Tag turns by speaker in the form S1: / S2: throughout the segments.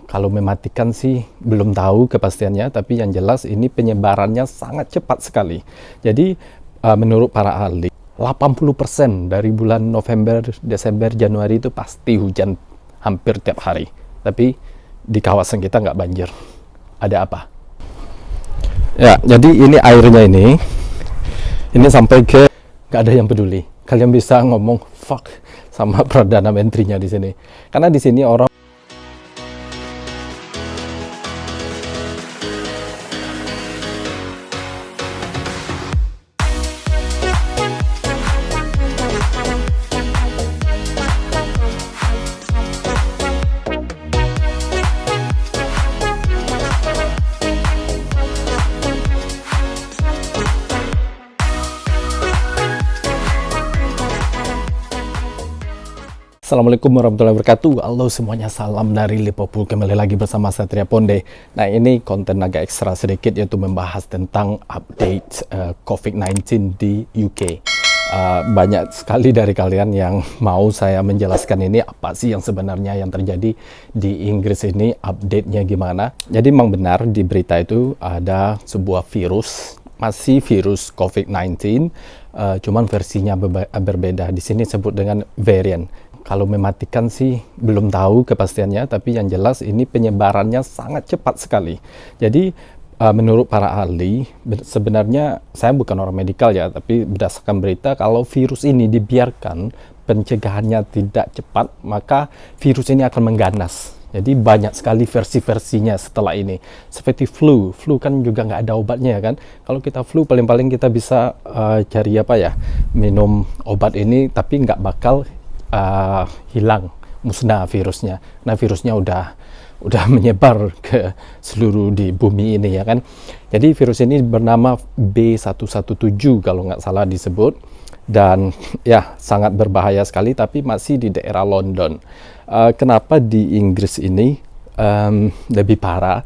S1: Kalau mematikan sih belum tahu kepastiannya, tapi yang jelas ini penyebarannya sangat cepat sekali. Jadi menurut para ahli, 80% dari bulan November, Desember, Januari itu pasti hujan hampir tiap hari. Tapi di kawasan kita nggak banjir. Ada apa? Ya, jadi ini airnya ini sampai ke nggak ada yang peduli. Kalian bisa ngomong fuck sama Perdana Menterinya di sini. Karena di sini orang Assalamualaikum warahmatullahi wabarakatuh. Halo semuanya, salam dari Liverpool. Kembali lagi bersama Satria Ponde. Nah, ini konten agak ekstra sedikit, yaitu membahas tentang update COVID-19 di UK. Banyak sekali dari kalian yang mau saya menjelaskan ini apa sih yang sebenarnya yang terjadi di Inggris ini, update-nya gimana. Jadi memang benar di berita itu ada sebuah virus, masih virus COVID-19, cuman versinya berbeda. Di sini disebut dengan variant. Kalau mematikan sih belum tahu kepastiannya, tapi yang jelas ini penyebarannya sangat cepat sekali. Jadi menurut para ahli, sebenarnya saya bukan orang medikal ya, tapi berdasarkan berita kalau virus ini dibiarkan pencegahannya tidak cepat, maka virus ini akan mengganas. Jadi banyak sekali versi-versinya setelah ini. Seperti flu kan juga nggak ada obatnya kan. Kalau kita flu paling-paling kita bisa cari apa ya, minum obat ini, tapi nggak bakal hilang, musnah virusnya. Nah, virusnya udah menyebar ke seluruh di bumi ini ya kan. Jadi virus ini bernama B117 kalau nggak salah disebut, dan ya sangat berbahaya sekali, tapi masih di daerah London. Kenapa di Inggris ini lebih parah?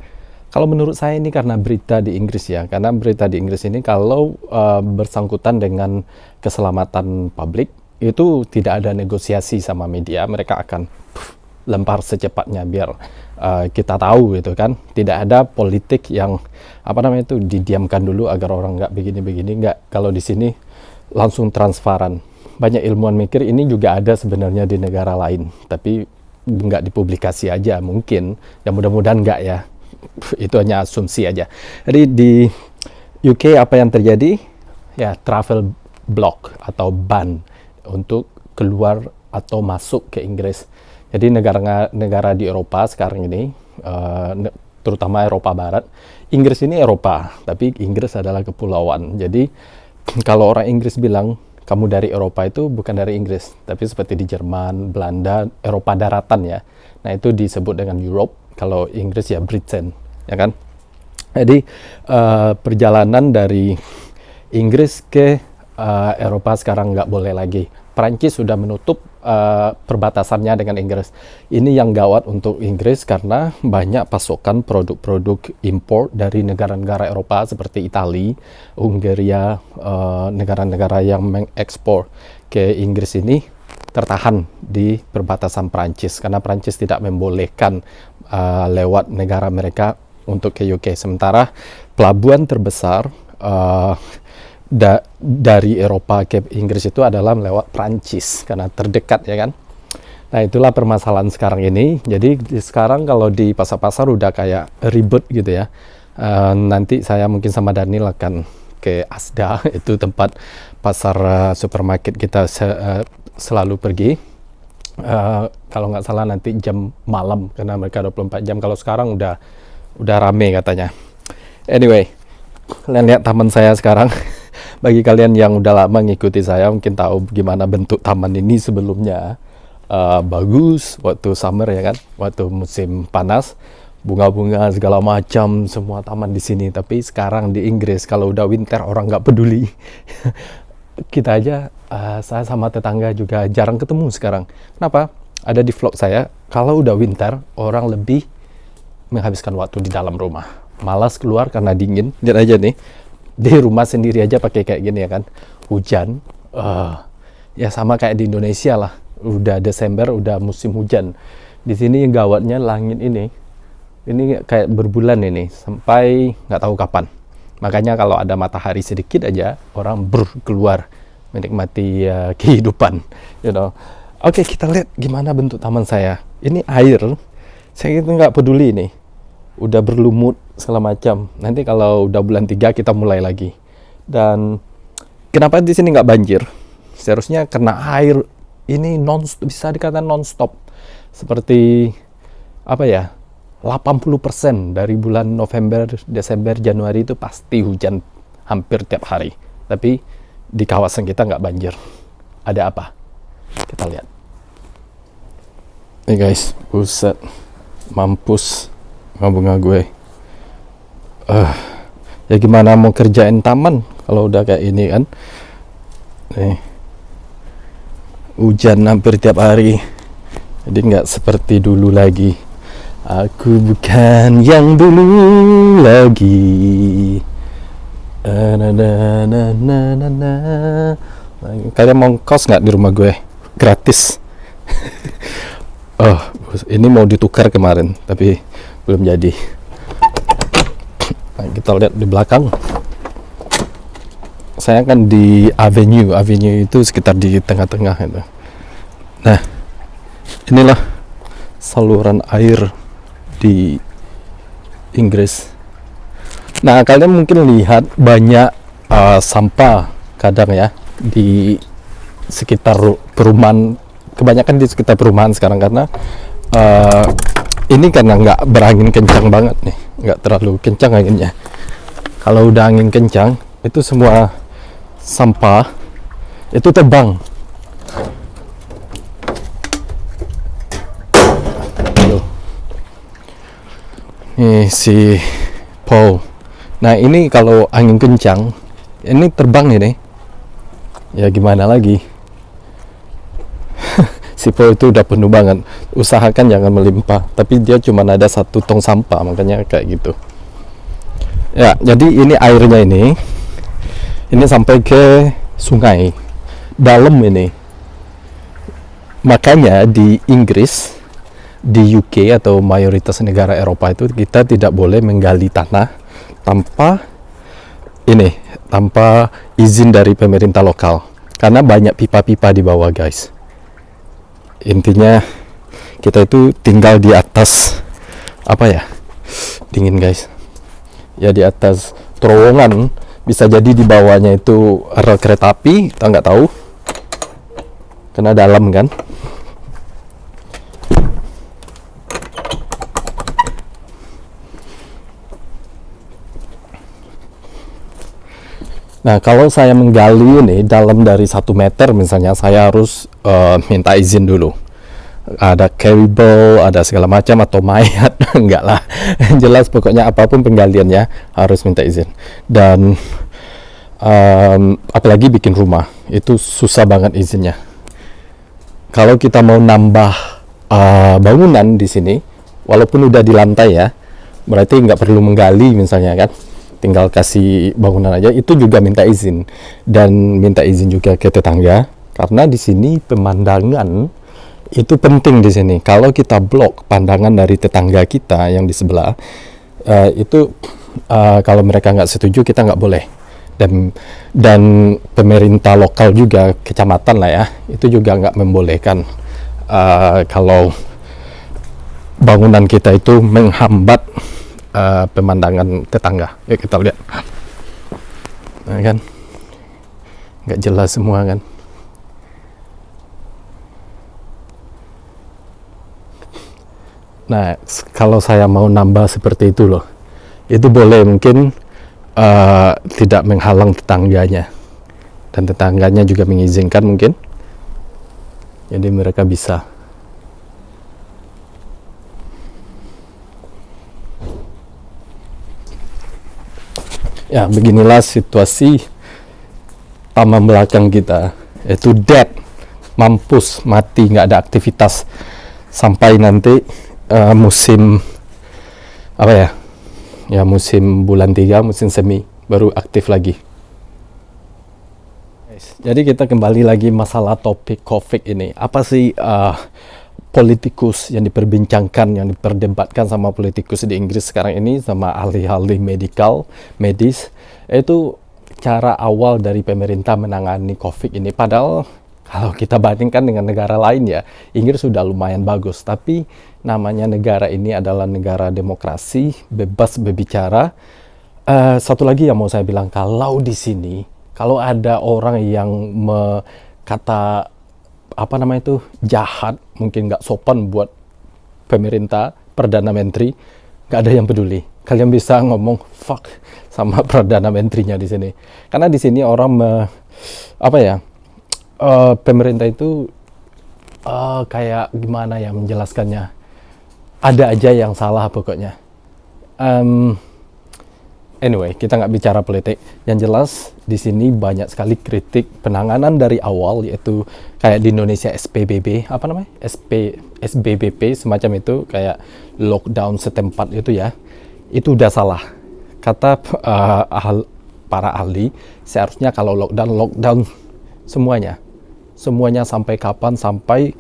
S1: Kalau menurut saya ini karena berita di Inggris ya, karena berita di Inggris ini kalau bersangkutan dengan keselamatan publik, itu tidak ada negosiasi sama media, mereka akan lempar secepatnya biar kita tahu gitu kan. Tidak ada politik yang apa namanya itu didiamkan dulu agar orang nggak begini-begini, nggak. Kalau di sini langsung transparan. Banyak ilmuwan mikir ini juga ada sebenarnya di negara lain, tapi nggak dipublikasi aja mungkin. Ya mudah-mudahan nggak ya. Itu hanya asumsi aja. Jadi di UK apa yang terjadi? Ya travel block atau ban untuk keluar atau masuk ke Inggris. Jadi negara-negara di Eropa sekarang ini, terutama Eropa Barat, Inggris ini Eropa, tapi Inggris adalah kepulauan. Jadi kalau orang Inggris bilang kamu dari Eropa, itu bukan dari Inggris, tapi seperti di Jerman, Belanda, Eropa daratan ya. Nah, itu disebut dengan Europe. Kalau Inggris ya Britain, ya kan? Jadi perjalanan dari Inggris ke Eropa sekarang nggak boleh lagi. Prancis sudah menutup perbatasannya dengan Inggris. Ini yang gawat untuk Inggris karena banyak pasokan produk-produk impor dari negara-negara Eropa seperti Italia, Hungaria, negara-negara yang mengekspor ke Inggris ini tertahan di perbatasan Prancis karena Prancis tidak membolehkan lewat negara mereka untuk ke UK. Sementara pelabuhan terbesar dari Eropa ke Inggris itu adalah lewat Prancis karena terdekat ya kan. Nah, itulah permasalahan sekarang ini. Jadi sekarang kalau di pasar-pasar udah kayak ribet gitu ya. Nanti saya mungkin sama Daniel akan ke Asda, itu tempat pasar supermarket kita selalu pergi. Kalau nggak salah nanti jam malam karena mereka 24 jam. Kalau sekarang udah rame katanya. Anyway, kalian lihat taman saya sekarang. Bagi kalian yang udah lama ngikuti saya mungkin tahu gimana bentuk taman ini sebelumnya. Bagus waktu summer ya kan, waktu musim panas, bunga-bunga segala macam semua taman di sini. Tapi sekarang di Inggris kalau udah winter orang nggak peduli. Kita aja, saya sama tetangga juga jarang ketemu sekarang. Kenapa? Ada di vlog saya, kalau udah winter orang lebih menghabiskan waktu di dalam rumah, malas keluar karena dingin. Lihat aja nih, di rumah sendiri aja pakai kayak gini ya kan, hujan, ya sama kayak di Indonesia lah, udah Desember udah musim hujan. Di sini gawatnya langit ini Ini kayak berbulan ini sampai nggak tahu kapan. Makanya kalau ada matahari sedikit aja orang keluar menikmati kehidupan, you know. Oke, kita lihat gimana bentuk taman saya. Ini air, saya itu nggak peduli ini. Udah berlumut segala macam. Nanti kalau udah bulan 3 kita mulai lagi. Dan kenapa di sini nggak banjir? Seharusnya karena air ini bisa dikatakan non-stop. Seperti apa ya? 80% dari bulan November, Desember, Januari itu pasti hujan hampir tiap hari. Tapi di kawasan kita nggak banjir. Ada apa? Kita lihat. Nih guys, buset, mampus bunga gue. Ya gimana mau kerjain taman kalau udah kayak ini kan? Nih, hujan hampir tiap hari. Jadi nggak seperti dulu lagi. Aku bukan yang dulu lagi. Kalian mau kos nggak di rumah gue? Gratis. Oh, ini mau ditukar kemarin, tapi belum jadi. Nah, kita lihat di belakang. Saya kan di Avenue itu sekitar di tengah-tengah itu. Nah, inilah saluran air di Inggris. Nah, kalian mungkin lihat banyak sampah kadang ya di sekitar perumahan, kebanyakan di sekitar perumahan sekarang karena ini karena nggak berangin kencang banget nih, nggak terlalu kencang anginnya. Kalau udah angin kencang, itu semua sampah itu terbang. Nih si Paul. Nah ini kalau angin kencang, ini terbang ini. Ya gimana lagi? Si Paul itu udah penuh banget. Usahakan jangan melimpah. Tapi dia cuma ada 1 tong sampah, makanya kayak gitu. Ya, jadi ini airnya ini sampai ke sungai dalam ini. Makanya di Inggris, di UK atau mayoritas negara Eropa itu kita tidak boleh menggali tanah tanpa izin dari pemerintah lokal karena banyak pipa-pipa di bawah guys. Intinya kita itu tinggal di atas apa ya, dingin guys ya, di atas terowongan, bisa jadi di bawahnya itu rel kereta api, kita nggak tahu karena dalam kan. Nah, kalau saya menggali ini dalam dari 1 meter misalnya, saya harus minta izin dulu. Ada cable, ada segala macam atau mayat, enggak lah. Jelas pokoknya apapun penggaliannya harus minta izin. Dan apalagi bikin rumah, itu susah banget izinnya. Kalau kita mau nambah bangunan di sini, walaupun udah di lantai ya, berarti nggak perlu menggali misalnya kan. Tinggal kasih bangunan aja, itu juga minta izin, dan minta izin juga ke tetangga karena di sini pemandangan itu penting di sini. Kalau kita blok pandangan dari tetangga kita yang di sebelah, itu kalau mereka nggak setuju kita nggak boleh. Dan pemerintah lokal juga, kecamatan lah ya, itu juga nggak membolehkan kalau bangunan kita itu menghambat pemandangan tetangga. Yuk kita lihat. Nah, kan nggak jelas semua kan. Nah, kalau saya mau nambah seperti itu loh, itu boleh, mungkin tidak menghalang tetangganya, dan tetangganya juga mengizinkan mungkin, jadi mereka bisa. Ya, beginilah situasi taman belakang kita, yaitu dead, mampus, mati, nggak ada aktivitas sampai nanti musim apa ya, ya musim bulan 3, musim semi, baru aktif lagi. Jadi kita kembali lagi masalah topik COVID ini. Apa sih politikus yang diperbincangkan, yang diperdebatkan sama politikus di Inggris sekarang ini sama ahli-ahli medis, itu cara awal dari pemerintah menangani COVID ini. Padahal kalau kita bandingkan dengan negara lain ya, Inggris sudah lumayan bagus. Tapi namanya negara ini adalah negara demokrasi, bebas berbicara. Satu lagi yang mau saya bilang, kalau di sini, kalau ada orang yang kata apa namanya itu jahat, mungkin nggak sopan buat pemerintah, perdana menteri, nggak ada yang peduli. Kalian bisa ngomong fuck sama perdana menterinya di sini, karena di sini orang pemerintah itu kayak gimana ya menjelaskannya, ada aja yang salah pokoknya. Anyway, kita nggak bicara politik. Yang jelas di sini banyak sekali kritik penanganan dari awal, yaitu kayak di Indonesia SPBB, apa namanya? SBBP semacam itu, kayak lockdown setempat itu ya. Itu udah salah. Kata para ahli, seharusnya kalau lockdown semuanya sampai kapan, sampai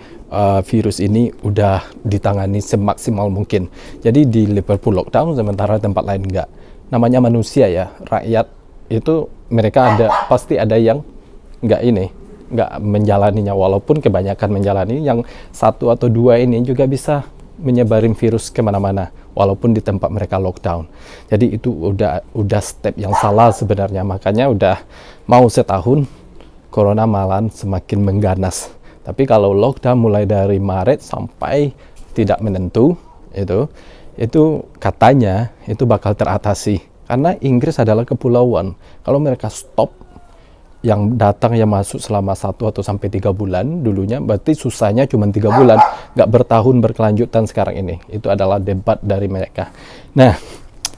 S1: virus ini udah ditangani semaksimal mungkin. Jadi di Liverpool lockdown, sementara tempat lain enggak. Namanya manusia ya, rakyat itu mereka pasti ada yang nggak menjalaninya, walaupun kebanyakan menjalani. Yang 1 atau 2 ini juga bisa menyebarin virus kemana-mana walaupun di tempat mereka lockdown. Jadi itu udah step yang salah sebenarnya, makanya udah mau setahun corona malah semakin mengganas. Tapi kalau lockdown mulai dari Maret sampai tidak menentu, itu katanya itu bakal teratasi, karena Inggris adalah kepulauan. Kalau mereka stop yang datang yang masuk selama 1 atau sampai 3 bulan dulunya, berarti susahnya cuma 3 bulan, nggak bertahun berkelanjutan sekarang ini. Itu adalah debat dari mereka. Nah,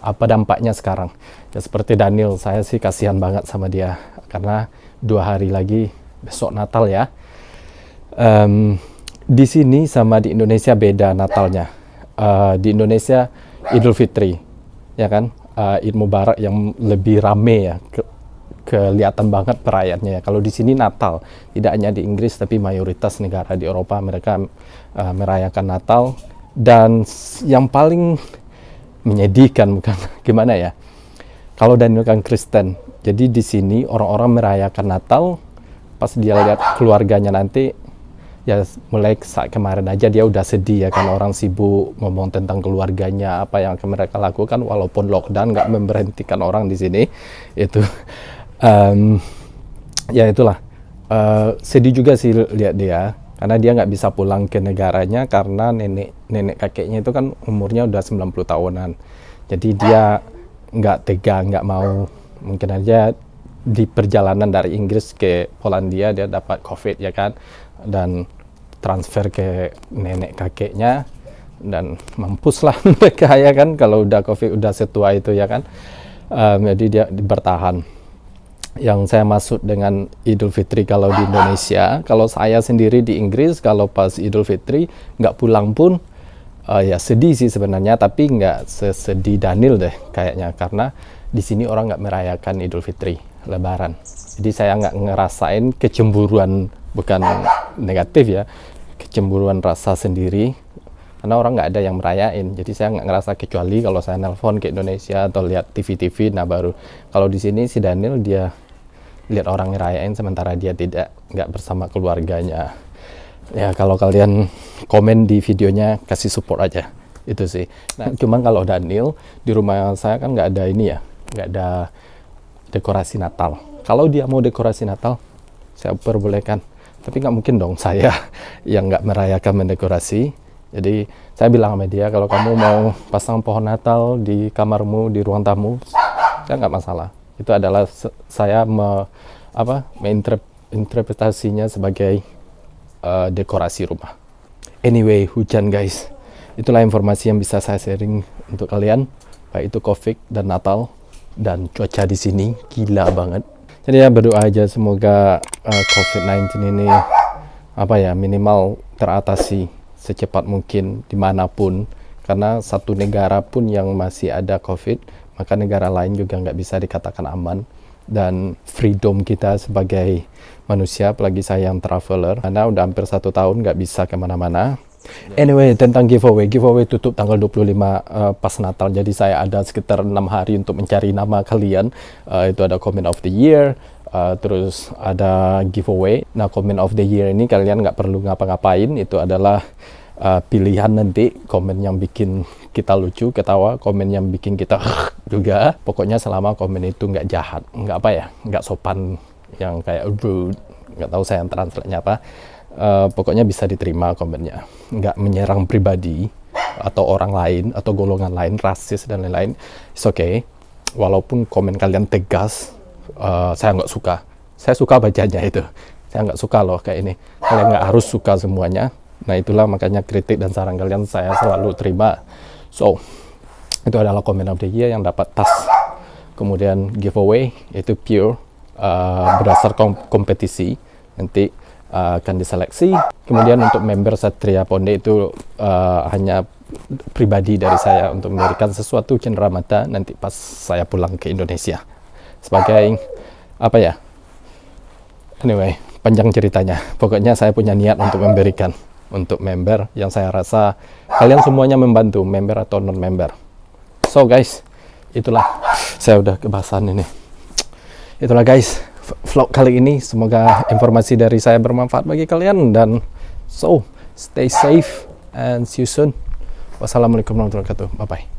S1: apa dampaknya sekarang? Ya seperti Daniel, saya sih kasihan banget sama dia, karena 2 hari lagi besok Natal ya. Di sini sama di Indonesia beda Natalnya. Di Indonesia Idul Fitri, ya kan, Id Mubarak yang lebih rame ya, kelihatan banget perayaannya ya. Kalau di sini Natal, tidak hanya di Inggris tapi mayoritas negara di Eropa mereka merayakan Natal. Dan yang paling menyedihkan, bukan gimana ya, kalau Daniel kan Kristen, jadi di sini orang-orang merayakan Natal, pas dia lihat keluarganya nanti, ya mulai saat kemarin aja dia udah sedih ya kan, orang sibuk ngomong tentang keluarganya, apa yang akan mereka lakukan walaupun lockdown nggak memberhentikan orang di sini itu. Ya itulah, sedih juga sih lihat dia, karena dia nggak bisa pulang ke negaranya karena nenek kakeknya itu kan umurnya udah 90 tahunan. Jadi dia nggak tega, nggak mau, mungkin aja di perjalanan dari Inggris ke Polandia dia dapat COVID ya kan, dan transfer ke nenek kakeknya, dan mampus lah mereka ya kan, kalau udah COVID udah setua itu ya kan. Jadi dia bertahan. Yang saya maksud dengan Idul Fitri kalau di Indonesia, kalau saya sendiri di Inggris kalau pas Idul Fitri nggak pulang pun ya sedih sih sebenarnya, tapi nggak sesedih Daniel deh kayaknya, karena di sini orang nggak merayakan Idul Fitri, Lebaran. Jadi saya nggak ngerasain kecemburuan, bukan negatif ya, kecemburuan rasa sendiri, karena orang nggak ada yang merayain. Jadi saya nggak ngerasa, kecuali kalau saya nelpon ke Indonesia atau lihat TV, nah baru. Kalau di sini si Daniel dia lihat orang ngerayain sementara dia nggak bersama keluarganya. Ya kalau kalian komen di videonya kasih support aja, itu sih. Nah cuman kalau Daniel di rumah saya kan nggak ada ini ya, nggak ada dekorasi Natal. Kalau dia mau dekorasi Natal saya perbolehkan, tapi nggak mungkin dong saya yang nggak merayakan mendekorasi. Jadi saya bilang sama dia, kalau kamu mau pasang pohon Natal di kamarmu, di ruang tamu, saya nggak masalah. Itu adalah saya menginterpretasinya sebagai dekorasi rumah. Anyway, hujan guys. Itulah informasi yang bisa saya sharing untuk kalian, baik itu COVID dan Natal, dan cuaca di sini gila banget. Jadi ya berdoa aja semoga COVID-19 ini minimal teratasi secepat mungkin dimanapun, karena satu negara pun yang masih ada COVID, maka negara lain juga nggak bisa dikatakan aman. Dan freedom kita sebagai manusia, apalagi saya yang traveler, karena udah hampir 1 tahun nggak bisa kemana-mana, Anyway, tentang giveaway tutup tanggal 25 pas Natal. Jadi saya ada sekitar 6 hari untuk mencari nama kalian. Itu ada comment of the year, terus ada giveaway. Nah, comment of the year ini kalian nggak perlu ngapa-ngapain. Itu adalah pilihan nanti, komen yang bikin kita lucu, ketawa, komen yang bikin kita juga. Pokoknya selama komen itu nggak jahat, nggak apa ya, nggak sopan, yang kayak rude, nggak tahu saya yang translate-nya apa. Pokoknya bisa diterima komennya, nggak menyerang pribadi atau orang lain atau golongan lain, rasis dan lain-lain. It's okay. Walaupun komen kalian tegas, saya nggak suka. Saya suka bacanya itu. Saya nggak suka loh kayak ini. Kalian nggak harus suka semuanya. Nah, itulah makanya kritik dan saran kalian saya selalu terima. So, itu adalah comment of the year yang dapat tas. Kemudian giveaway itu pure berdasar kompetisi. Nanti akan diseleksi. Kemudian untuk member Satria Ponde itu hanya pribadi dari saya untuk memberikan sesuatu cenderamata nanti pas saya pulang ke Indonesia. Sebagai apa ya? Anyway, panjang ceritanya. Pokoknya saya punya niat untuk memberikan untuk member yang saya rasa kalian semuanya membantu, member atau non member. So guys, itulah saya udah kebahasan ini. Itulah guys, vlog kali ini. Semoga informasi dari saya bermanfaat bagi kalian, dan so stay safe and see you soon. Wassalamualaikum warahmatullahi wabarakatuh. Bye bye.